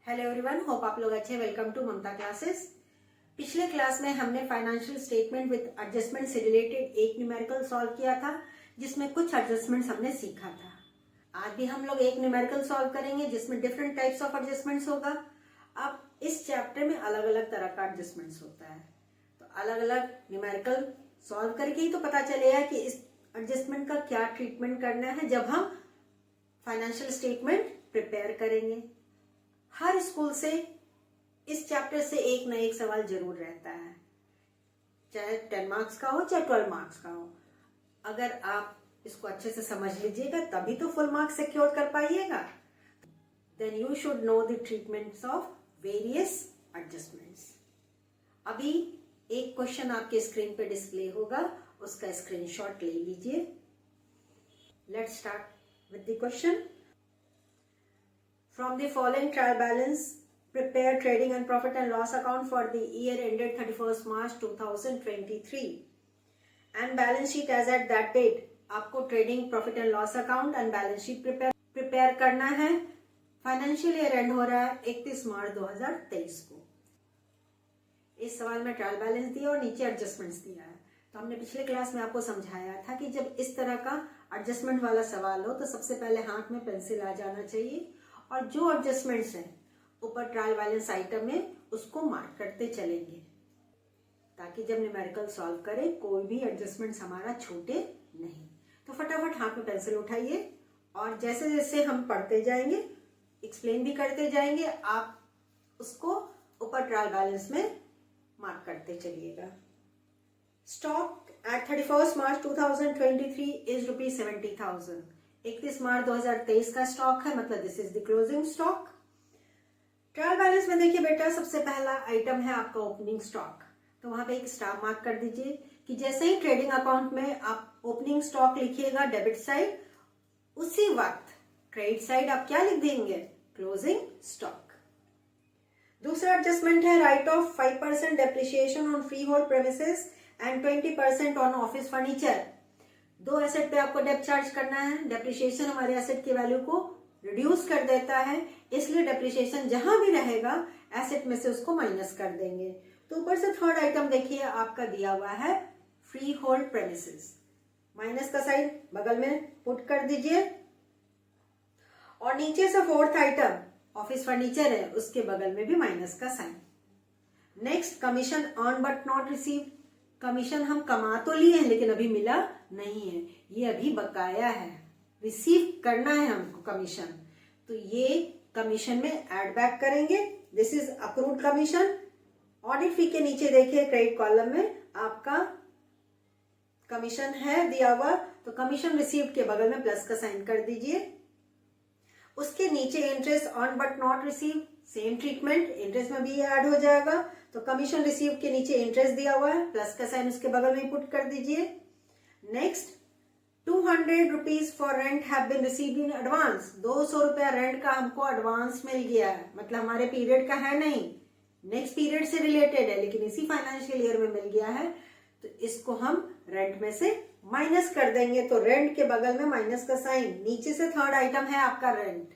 Hello everyone, hope आप लोग अच्छे। Welcome to Mamta classes. पिछले क्लास में हमने फाइनेंशियल स्टेटमेंट विद एडजस्टमेंट से रिलेटेड एक न्यूमेरिकल सॉल्व किया था, जिसमें कुछ एडजस्टमेंट्स हमने सीखा था। आज भी हम लोग एक न्यूमेरिकल सॉल्व करेंगे जिसमें डिफरेंट टाइप्स ऑफ एडजस्टमेंट्स होगा। अब इस चैप्टर में अलग अलग तरह का एडजस्टमेंट्स होता है, तो अलग अलग न्यूमेरिकल सॉल्व करके ही तो पता चलेगा कि इस एडजस्टमेंट का क्या ट्रीटमेंट करना है जब हम फाइनेंशियल स्टेटमेंट प्रिपेयर करेंगे। हर स्कूल से इस चैप्टर से एक न एक सवाल जरूर रहता है, चाहे 10 मार्क्स का हो चाहे 12 मार्क्स का हो। अगर आप इसको अच्छे से समझ लीजिएगा तभी तो फुल मार्क्स सिक्योर कर पाइएगा। Then you should know the treatments of various adjustments. अभी एक क्वेश्चन आपके स्क्रीन पे डिस्प्ले होगा, उसका स्क्रीनशॉट ले लीजिए। Let's start with the question. From the following trial balance, prepare trading and profit and loss account for the year ended 31st March 2023 and balance sheet as at that date. आपको trading, profit and loss account and balance sheet prepare करना है। Financial year and हो रहा है 31 मार्च 2023 को। इस सवाल में ट्रायल बैलेंस दिया और नीचे एडजस्टमेंट्स दिया है। तो हमने पिछले क्लास में आपको समझाया था कि जब इस तरह का एडजस्टमेंट वाला सवाल हो तो सबसे पहले हाथ में पेंसिल आ जाना चाहिए और जो एडजस्टमेंट्स हैं ऊपर ट्रायल बैलेंस आइटम में उसको मार्क करते चलेंगे, ताकि जब न्यूमेरिकल सॉल्व करें कोई भी एडजस्टमेंट्स हमारा छूटे नहीं। तो फटाफट हाथ में पेंसिल उठाइए और जैसे जैसे हम पढ़ते जाएंगे, एक्सप्लेन भी करते जाएंगे, आप उसको ऊपर ट्रायल बैलेंस में मार्क करते चलिएगा। Stock at 31st March 2023 is ₹70,000। 31 मार्च 2023 का स्टॉक है, मतलब this is the closing stock. Trial balance में देखिए बेटा, सबसे पहला आइटम है आपका ओपनिंग स्टॉक। तो वहां पे एक स्टार मार्क कर दीजिए कि जैसे ही ट्रेडिंग अकाउंट में आप ओपनिंग स्टॉक लिखिएगा डेबिट साइड, उसी वक्त क्रेडिट साइड आप क्या लिख देंगे? Closing stock. दूसरा एडजस्टमेंट है right of 5% depreciation on free hold premises and 20% on office furniture. दो एसेट पे आपको डेप्ट चार्ज करना है। डेप्रिसिएशन हमारे एसेट की वैल्यू को रिड्यूस कर देता है, इसलिए डेप्रिसिएशन जहां भी रहेगा एसेट में से उसको माइनस कर देंगे। तो ऊपर से थर्ड आइटम देखिए आपका दिया हुआ है फ्री होल्ड प्रेमिसेस। माइनस का साइन बगल में पुट कर दीजिए और नीचे से फोर्थ आइटम ऑफिस फर्नीचर है, उसके बगल में भी माइनस का sign. Next, commission earn but not receive. Commission हम कमा तो लिए हैं लेकिन अभी मिला नहीं है, ये अभी बकाया है, रिसीव करना है हमको कमीशन। तो ये कमीशन में ऐड बैक करेंगे। This is approved commission. Audit fee के नीचे देखिए क्रेडिट कॉलम में आपका कमीशन है दिया हुआ, तो कमीशन रिसीव्ड के बगल में प्लस का साइन कर दीजिए। उसके नीचे interest earn but not receive, same treatment, interest में भी ऐड हो जाएगा। तो कमीशन रिसीव के नीचे इंटरेस्ट दिया हुआ है, प्लस का साइन उसके बगल में पुट कर दीजिए। Next, 200 rupees for rent have been received in advance. 200 रुपया रेंट का हमको एडवांस मिल गया है, मतलब हमारे पीरियड का है नहीं, नेक्स्ट पीरियड से रिलेटेड है, लेकिन इसी फाइनेंशियल ईयर में मिल गया है। तो इसको हम रेंट में से माइनस कर देंगे। तो रेंट के बगल में माइनस का साइन, नीचे से थर्ड आइटम है आपका रेंट।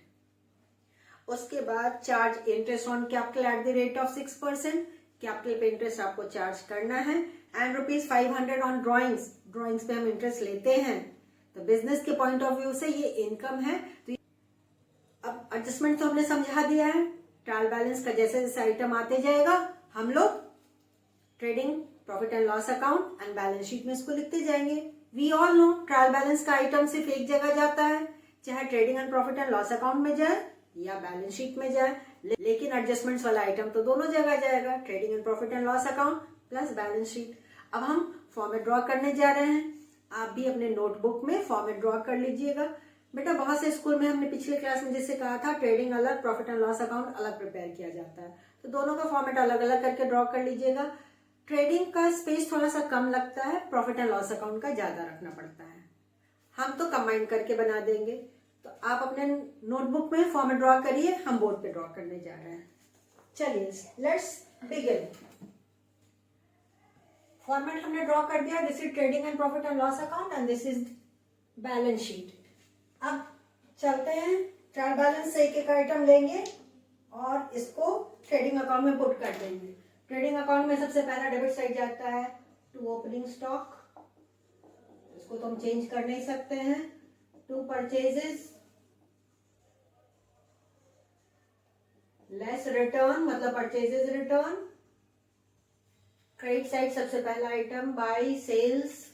उसके बाद charge interest on capital at the rate of 6%। Capital पे इंटरेस्ट आपको चार्ज करना है। And ₹500 on drawings. ड्रॉइंग्स पे हम इंटरेस्ट लेते हैं, तो बिजनेस के पॉइंट ऑफ व्यू से ये इनकम है। तो अब एडजस्टमेंट तो हमने समझा दिया है। ट्रायल बैलेंस का जैसे जैसे आइटम आते जाएगा हम लोग trading, profit and loss account and balance sheet में इसको लिखते जाएंगे। We all know trial balance का आइटम सिर्फ एक जगह जाता है, चाहे trading and profit and loss account में जाए या बैलेंस शीट में जाए, लेकिन एडजस्टमेंट्स वाला आइटम तो दोनों जगह जाएगा, trading and profit and loss account plus balance sheet. अब हम फॉर्मेट ड्रॉ करने जा रहे हैं। आप भी अपने नोटबुक में फॉर्मेट ड्रॉ कर लीजिएगा। बेटा बहुत से स्कूल में हमने पिछले क्लास में जैसे कहा था ट्रेडिंग अलग, प्रॉफिट एंड लॉस अकाउंट अलग प्रिपेयर किया जाता है, तो दोनों का फॉर्मेट अलग अलग करके ड्रॉ कर लीजिएगा। ट्रेडिंग का स्पेस थोड़ा सा कम लगता है, प्रॉफिट एंड लॉस अकाउंट का ज्यादा रखना पड़ता है। हम तो कंबाइन करके बना देंगे। तो आप अपने नोटबुक में फॉर्मेट ड्रॉ करिए, हम बोर्ड पे ड्रॉ करने जा रहे हैं। चलिए लेट्स बिगिन। फॉर्मेट हमने ड्रॉ कर दिया। This is trading and profit and loss account and this is balance sheet. अब चलते हैं, ट्रायल बैलेंस से एक एक आइटम लेंगे और इसको ट्रेडिंग अकाउंट में पुट कर देंगे। ट्रेडिंग अकाउंट में सबसे पहला डेबिट साइड जाता है टू ओपनिंग स्टॉक, इसको तो हम चेंज कर नहीं सकते हैं, टू परचेजेस लेस रिटर्न मतलब परचेजेस रिटर्न। क्रेडिट साइड सबसे पहला item by sales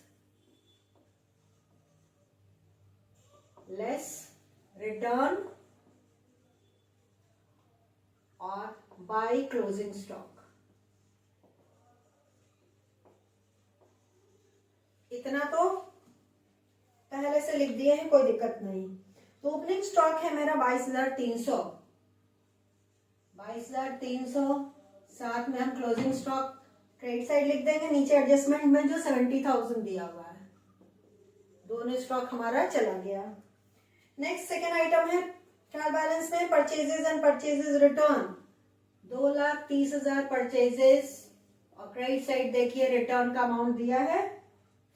less return और बाय क्लोजिंग स्टॉक। इतना तो पहले से लिख दिए हैं, कोई दिक्कत नहीं। तो ओपनिंग स्टॉक है मेरा 22,300, 22,300, साथ में हम क्लोजिंग स्टॉक क्रेडिट साइड लिख देंगे, नीचे एडजस्टमेंट में जो 70,000 दिया हुआ है, दोनों स्टॉक हमारा चला गया। नेक्स्ट सेकेंड आइटम है ट्रायल बैलेंस में purchases and purchases return, 2,30,000 purchases और क्रेडिट साइड देखिए रिटर्न का अमाउंट दिया है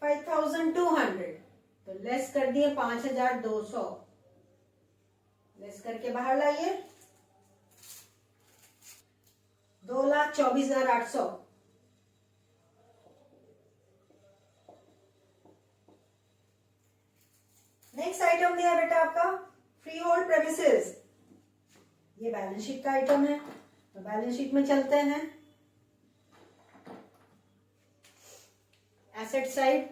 5,200, तो लेस कर दिए 5,200, लेस करके बाहर लाइए 2,24,800। नेक्स्ट आइटम दिया बेटा आपका फ्री होल्ड प्रेमिसेस, ये बैलेंस शीट का आइटम है, तो बैलेंस शीट में चलते हैं। Asset side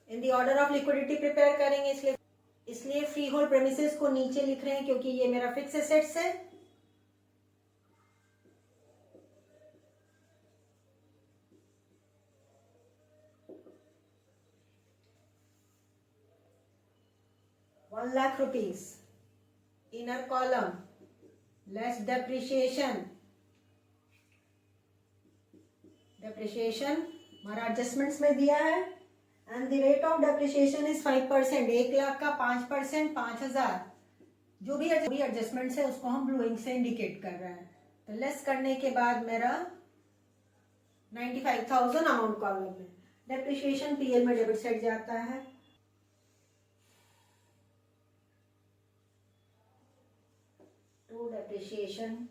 in the order of liquidity prepare करेंगे, इसलिए फ्री होल्ड प्रेमिसेस को नीचे लिख रहे हैं क्योंकि ये मेरा फिक्स एसेट्स है। ₹1,00,000 inner column less depreciation, depreciation हमारा एडजस्टमेंट्स में दिया है and the rate of depreciation is 5%, 1,00,000 का 5%, 5,000, जो भी एडजस्टमेंट्स है उसको हम ब्लू इंक से इंडिकेट कर रहे हैं। तो लेस करने के बाद मेरा 95,000 अमाउंट कॉलम में, डेप्रिसिएशन पीएल में डेबिट साइड जाता है, टू डेप्रिसिएशन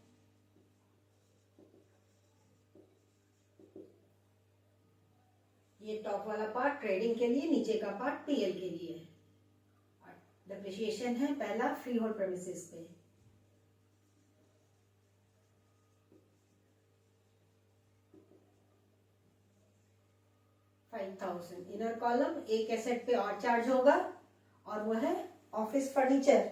ये टॉप वाला पार्ट ट्रेडिंग के लिए, नीचे का पार्ट पीएल के लिए। डेप्रिसिएशन है पहला फ्री होल्ड प्रेमिसेस पे, $5,000 इनर कॉलम। एक एसेट पे और चार्ज होगा और वो है ऑफिस फर्नीचर,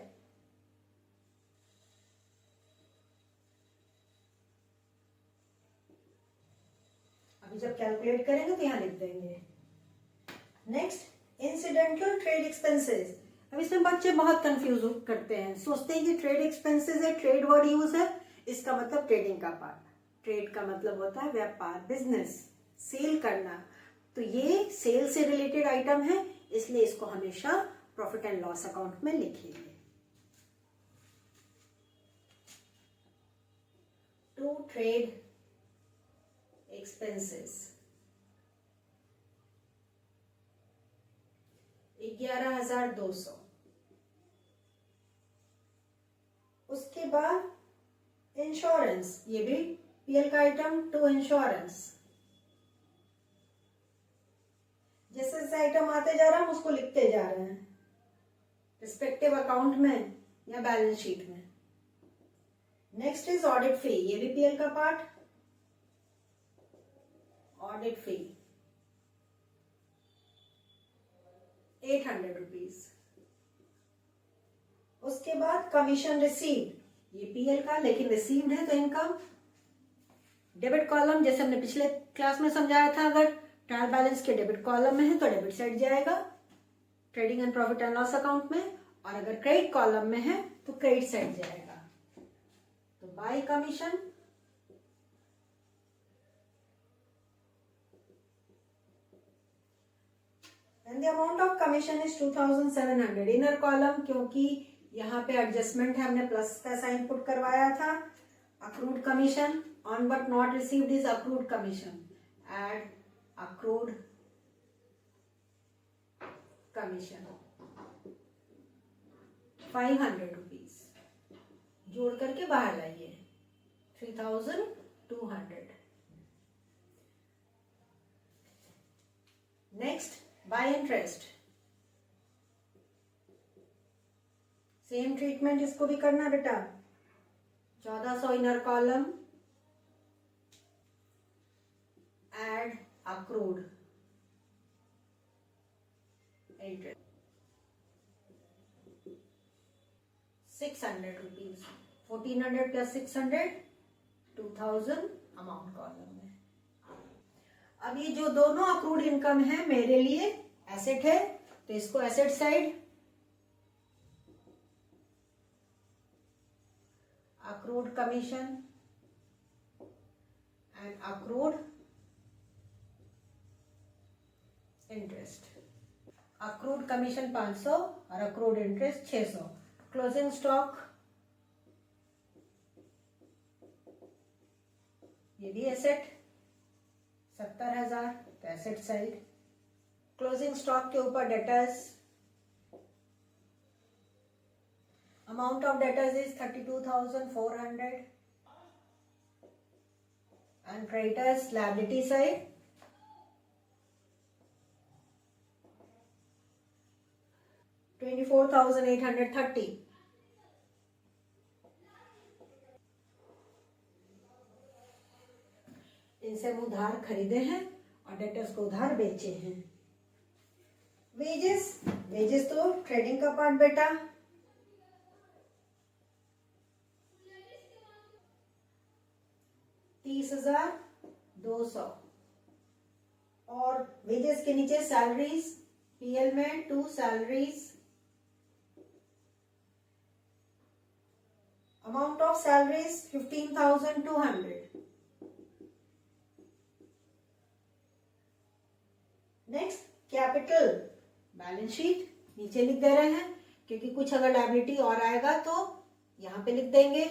अभी जब कैलकुलेट करेंगे तो यहां लिख देंगे। नेक्स्ट इंसिडेंटल ट्रेड एक्सपेंसेस, अब इसमें बच्चे बहुत कंफ्यूज करते हैं, सोचते हैं कि ट्रेड एक्सपेंसेस है, ट्रेड वर्ड यूज है, इसका मतलब ट्रेडिंग का पार्ट, ट्रेड का मतलब होता है व्यापार, बिजनेस, सेल करना, तो ये सेल से रिलेटेड आइटम है, इसलिए इसको हमेशा प्रॉफिट एंड लॉस अकाउंट में लिखिए। To trade expenses 11,200। उसके बाद इंश्योरेंस, ये भी पीएल का आइटम, टू इंश्योरेंस, जैसे जैसे आइटम आते जा रहा है हम उसको लिखते जा रहे हैं रिस्पेक्टिव अकाउंट में या बैलेंस शीट में। नेक्स्ट इज ऑडिट फी, ये भी पीएल का पार्ट, ऑडिट फी ₹800। उसके बाद कमीशन रिसीव्ड, ये पीएल का लेकिन रिसीव्ड है तो इनकम। डेबिट कॉलम जैसे हमने पिछले क्लास में समझाया था, अगर ट्रायल बैलेंस के डेबिट कॉलम में है तो डेबिट साइड जाएगा trading and profit and loss account में, और अगर क्रेडिट कॉलम में है तो क्रेडिट साइड जाएगा। तो bye commission and the amount of commission is 2,700 inner column, क्योंकि यहाँ पे एडजस्टमेंट है, हमने प्लस का साइन पुट करवाया था। Accrued commission on but not received is accrued commission, add accrued commission ₹500 जोड़ करके बाहर लाइए। 3,200. Next, by interest. Same treatment इसको भी करना बेटा. 1400 inner column, add accrued interest 600 rupees. 1400 plus 600 2000 amount column में. अब ये जो दोनों अक्रूड इनकम है मेरे लिए एसेट है, तो इसको asset side, accrued commission and accrued interest. accrued commission 500 और accrued interest 600. closing stock ये भी एसेट 70,000, तो एसेट साइड. क्लोजिंग स्टॉक के ऊपर debtors, amount of debtors is 32,400 and creditors liability side 24,830. इनसे हम उधार खरीदे हैं और डेटर्स को उधार बेचे हैं. वेजेस, वेजेस तो ट्रेडिंग का पार्ट बेटा. 30,200 और वेजेस के नीचे सैलरीज, पीएल में 2 salaries. Amount of salaries 15,200. Next, capital. Balance sheet नीचे लिख दे रहे हैं क्योंकि कुछ अगर लायबिलिटी और आएगा तो यहां पे लिख देंगे.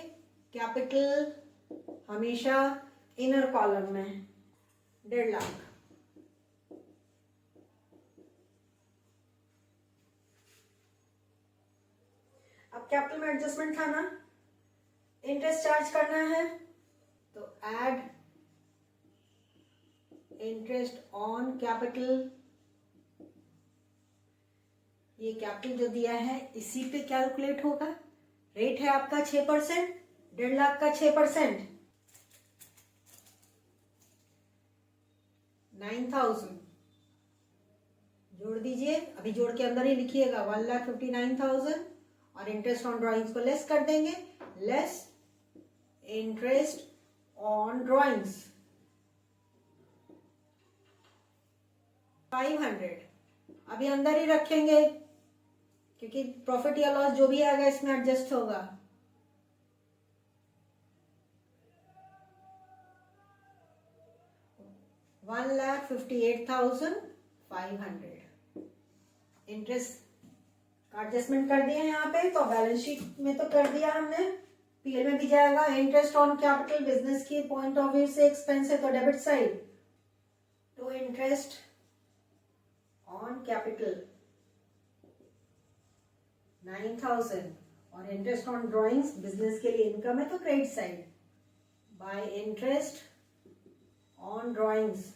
कैपिटल हमेशा इनर कॉलम में 1.5 लाख. अब कैपिटल में एडजस्टमेंट था ना, इंटरेस्ट चार्ज करना है तो ऐड इंटरेस्ट ऑन कैपिटल. ये कैपिटल जो दिया है इसी पे कैलकुलेट होगा. रेट है आपका 6%, 1.5 लाख का 6%, 9,000 जोड़ दीजिए. अभी जोड़ के अंदर ही लिखिएगा 1,59,000 और इंटरेस्ट ऑन ड्राइंग्स को लेस कर देंगे. Less interest on drawings 500. अभी अंदर ही रखेंगे क्योंकि प्रॉफिट या लॉस जो भी आएगा इसमें एडजस्ट होगा. $1,58,500. इंटरेस्ट का एडजस्टमेंट कर दिया यहाँ पे, तो बैलेंस शीट में तो कर दिया हमने, पीएल में भी जाएगा. इंटरेस्ट ऑन कैपिटल बिजनेस की पॉइंट ऑफ व्यू से एक्सपेंस है तो डेबिट साइड. तो इंटरेस्ट ऑन कैपिटल 9,000 और इंटरेस्ट ऑन ड्राइंग्स बिजनेस के लिए इनकम है तो credit side. Bye interest on drawings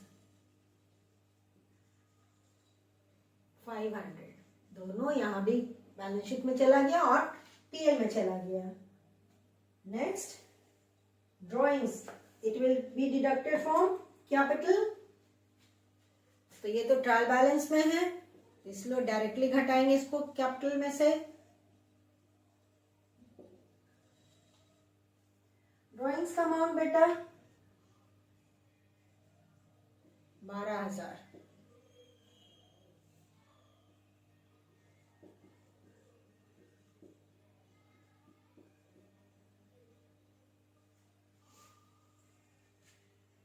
500. दोनों यहां भी बैलेंस शीट में चला गया और पीएल में चला गया. Next, drawings, it will be deducted from capital. तो ये तो ट्रायल बैलेंस में है इसलिए डायरेक्टली घटाएंगे इसको कैपिटल में से. ड्राइंग्स का अमाउंट बेटा 12,000.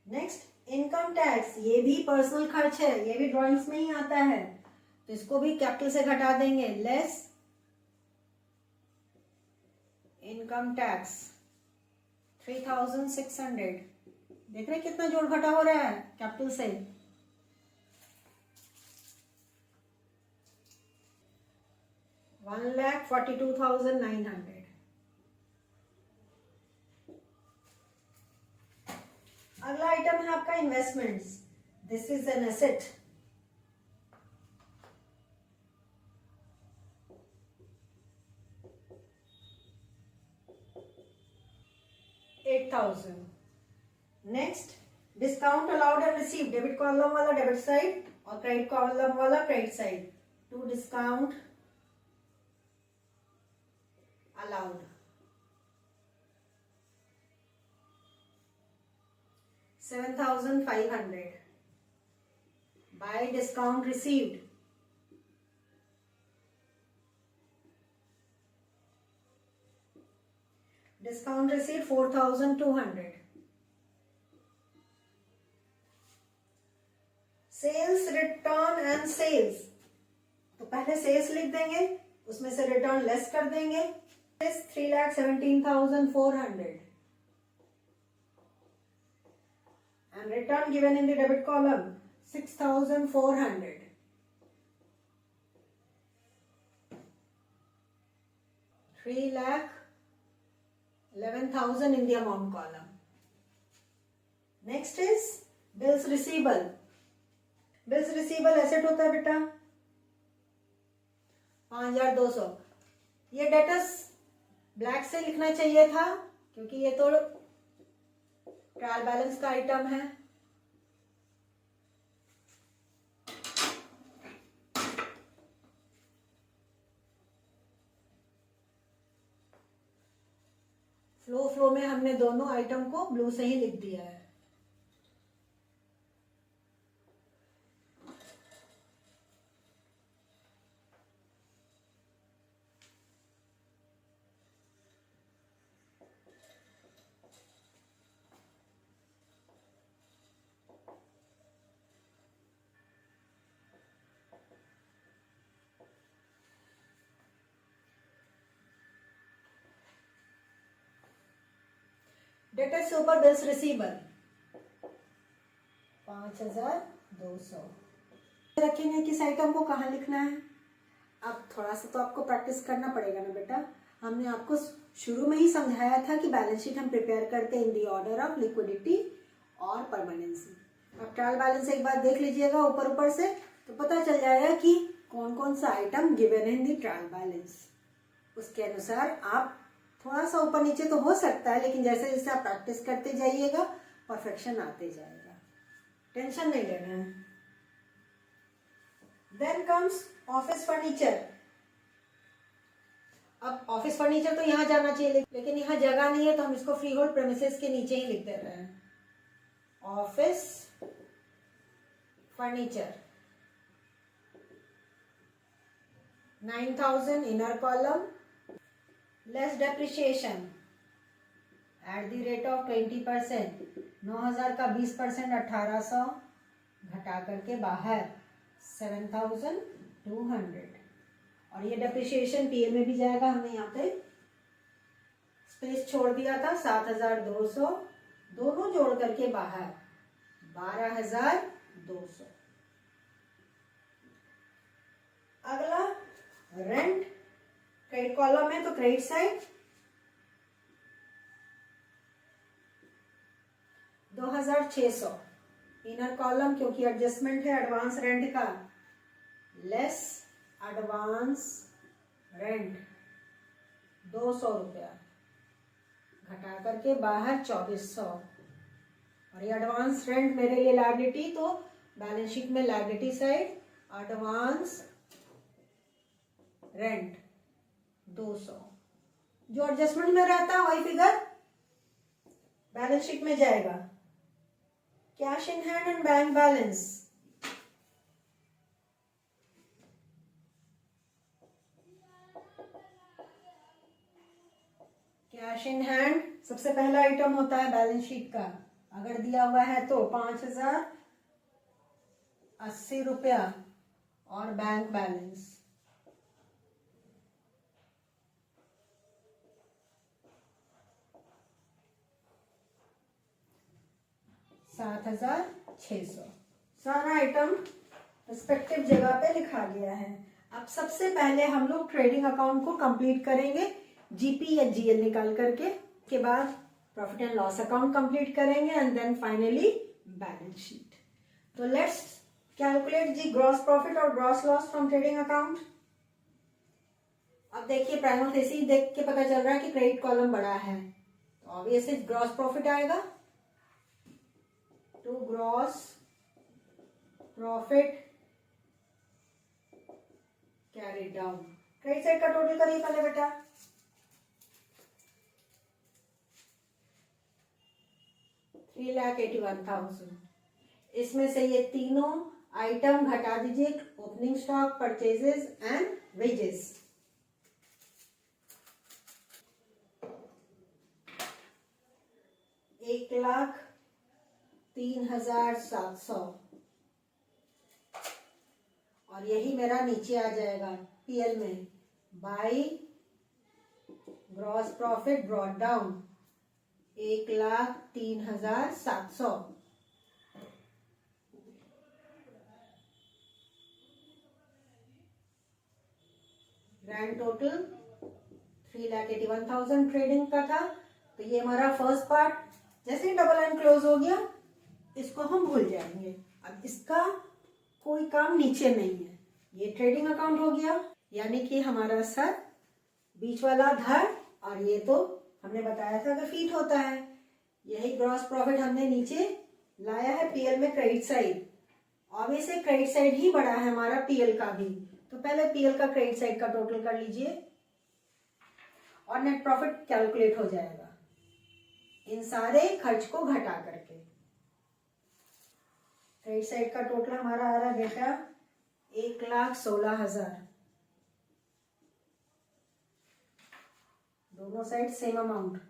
Next, income tax. ये भी पर्सनल खर्च है, ये भी ड्राइंग्स में ही आता है तो इसको भी कैपिटल से घटा देंगे. Less income tax 3,600. देख रहे कितना जोड़ घटा हो रहा है कैपिटल से. $1,42,900. अगला आइटम है आपका investments. This is an asset. $8,000। Next, discount allowed and receive. Debit column वाला डेबिट साइड और क्रेडिट कॉलम वाला credit side. To discount allowed. $7,500। By discount received. Discount receive 4,200। Sales return and sales, तो पहले sales लिख देंगे, उसमें से return less कर देंगे। 3,17,400 and return given in the debit column 6,400. 3,11,000 in the amount column. Next is bills receivable. Bills receivable asset होता है बेटा 5,200। ये डेटर्स ब्लैक से लिखना चाहिए था क्योंकि ये तो ट्रायल बैलेंस का आइटम है। फ्लो में हमने दोनों आइटम को ब्लू से ही लिख दिया है। डेटर से ऊपर बिल्स रिसीवेबल 5,200 रखेंगे। किस आइटम को कहाँ लिखना है? अब थोड़ा सा तो आपको प्रैक्टिस करना पड़ेगा ना बेटा। हमने आपको शुरू में ही समझाया था कि बैलेंस शीट हम प्रिपेयर करते हैं इन दी ऑर्डर ऑफ लिक्विडिटी और परमानेंसी। अब ट्रायल बैलेंस एक बार देख लीजिएगा ऊपर से, तो पता चल जाएगा कि कौन कौन सा item given in the trial balance. उसके अनुसार आप थोड़ा सा ऊपर नीचे तो हो सकता है, लेकिन जैसे जैसे आप प्रैक्टिस करते जाइएगा परफेक्शन आते जाएगा। टेंशन नहीं लेना है। Then comes office furniture. अब ऑफिस फर्नीचर तो यहाँ जाना चाहिए, लेकिन यहाँ जगह नहीं है तो हम इसको फ्री होल्ड प्रेमिसेस के नीचे ही लिख दे रहे हैं। Office furniture 9,000 inner column, less depreciation at the rate of 20%। 9,000 का 20% 1,800 घटा करके बाहर 7,200। और ये डेप्रिशिएशन पीए में भी जाएगा। हमने यहाँ पे स्पेस छोड़ दिया था 7,200, दोनों जोड़ करके बाहर 12,200। अगला रेंट, क्रेडिट कॉलम है तो क्रेडिट साइड 2,600 इनर कॉलम, क्योंकि एडजस्टमेंट है एडवांस रेंट का, लेस एडवांस रेंट 200 रुपया घटा करके बाहर 2,400। और ये एडवांस रेंट मेरे लिए लायबिलिटी, तो बैलेंस शीट में लायबिलिटी साइड एडवांस रेंट 200। जो एडजस्टमेंट में रहता है वही फिगर बैलेंस शीट में जाएगा। Cash in hand and bank balance, cash in hand सबसे पहला आइटम होता है बैलेंस शीट का। अगर दिया हुआ है तो 5,080 रुपया और बैंक बैलेंस 7,600। सारा आइटम रिस्पेक्टिव जगह पे लिखा गया है। अब सबसे पहले हम लोग ट्रेडिंग अकाउंट को कंप्लीट करेंगे जीपी या जीएल निकाल करके। के बाद profit and loss account complete करेंगे and then finally balance sheet. तो let's calculate the gross profit और gross loss from trading account. अब देखिए प्राइमा फेसी देख के पता चल रहा है कि क्रेडिट कॉलम बड़ा है, तो ऑब्वियसली ग्रॉस प्रॉफिट आएगा। To gross profit carry down. Credit side का टोटल करिए पहले बेटा। $3,81,000। इसमें से ये तीनों आइटम घटा दीजिए, opening stock, purchases and wages. $1,03,700 और यही मेरा नीचे आ जाएगा पीएल में by gross profit brought down 1,03,700। Grand total 3,81,000 trading का था। तो ये हमारा फर्स्ट पार्ट, जैसे ही डबल लाइन क्लोज हो गया इसको हम भूल जाएंगे। अब इसका कोई काम नीचे नहीं है, ये ट्रेडिंग अकाउंट हो गया, यानी कि हमारा सर बीच वाला धड़ और ये तो हमने बताया था कि फीट होता है। यही ग्रॉस प्रॉफिट हमने नीचे लाया है पीएल में credit side. Obviously credit side ही बड़ा है हमारा पीएल का भी, तो पहले पीएल का क्रेडिट साइड का टोटल कर लीजिए और नेट प्रॉफिट कैलकुलेट हो जाएगा इन सारे खर्च को घटा करके। क्रेडिट साइड का टोटल हमारा आ रहा है बेटा 1,16,000। दोनों साइड सेम अमाउंट।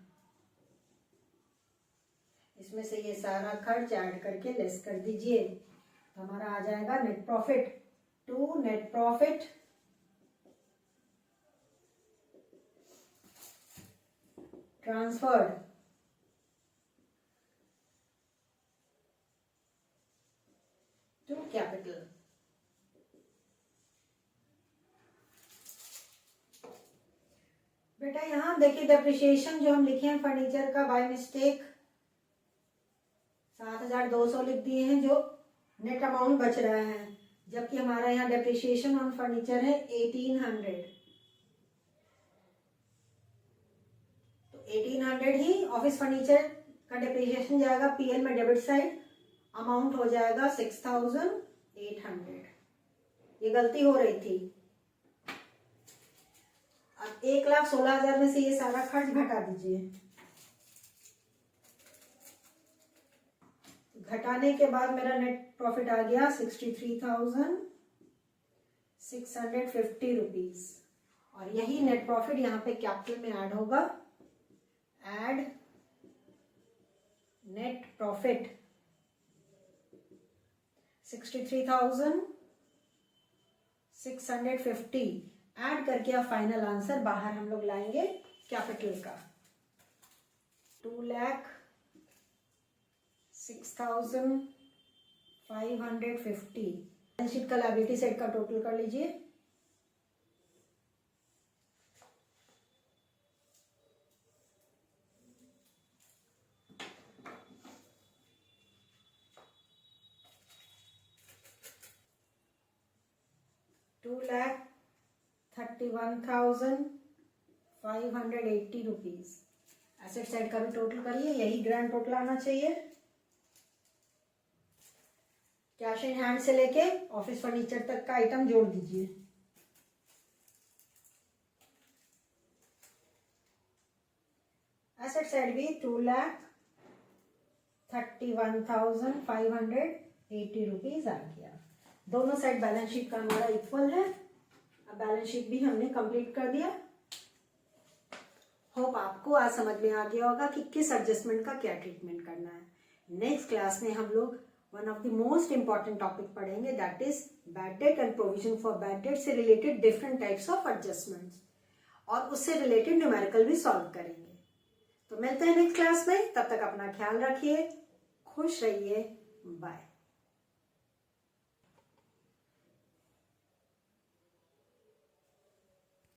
इसमें से ये सारा खर्च ऐड करके लेस कर दीजिए, तो हमारा आ जाएगा net profit. To net profit transferred to capital. बेटा यहां देखिए डेप्रिसिएशन जो हम लिखे हैं फर्नीचर का बाय मिस्टेक 7,200 लिख दिए हैं, जो नेट अमाउंट बच रहा है, जबकि हमारा यहाँ डेप्रिसिएशन ऑन फर्नीचर है 1,800। तो 1,800 ही ऑफिस फर्नीचर का डेप्रिसिएशन जाएगा पीएल में डेबिट साइड, अमाउंट हो जाएगा 6,800। ये गलती हो रही थी। अब 1,16,000 में से ये सारा खर्च घटा दीजिए। घटाने के बाद मेरा नेट प्रॉफिट आ गया 63,650 रुपीज, और यही नेट प्रॉफिट यहाँ पे कैपिटल में ऐड होगा। ऐड नेट प्रॉफिट 63,650 ऐड करके अब फाइनल आंसर बाहर हम लोग लाएंगे कैपिटल का 2,06,550। बैलेंस शीट का लायबिलिटी साइड का टोटल कर लीजिए। ₹2,31,580 रुपीज। एसेट साइड का भी टोटल करिए, यही ग्रैंड टोटल आना चाहिए। कैश इन हैंड से लेके ऑफिस फर्नीचर तक का आइटम जोड़ दीजिए। एसेट साइड भी 2,31,580 रुपीज आ गया। दोनों साइड बैलेंस शीट का हमारा इक्वल है। अब बैलेंस शीट भी हमने कंप्लीट कर दिया। होप आपको आज समझ में आ गया होगा कि किस एडजस्टमेंट का क्या ट्रीटमेंट करना है। नेक्स्ट क्लास में हम लोग one of the most important topic पढ़ेंगे, that is bad debt and provision for bad debt से related different types of adjustments, और उससे रिलेटेड न्यूमेरिकल भी सॉल्व करेंगे। तो मिलते हैं नेक्स्ट क्लास में, तब तक अपना ख्याल रखिए, खुश रहिए, बाय।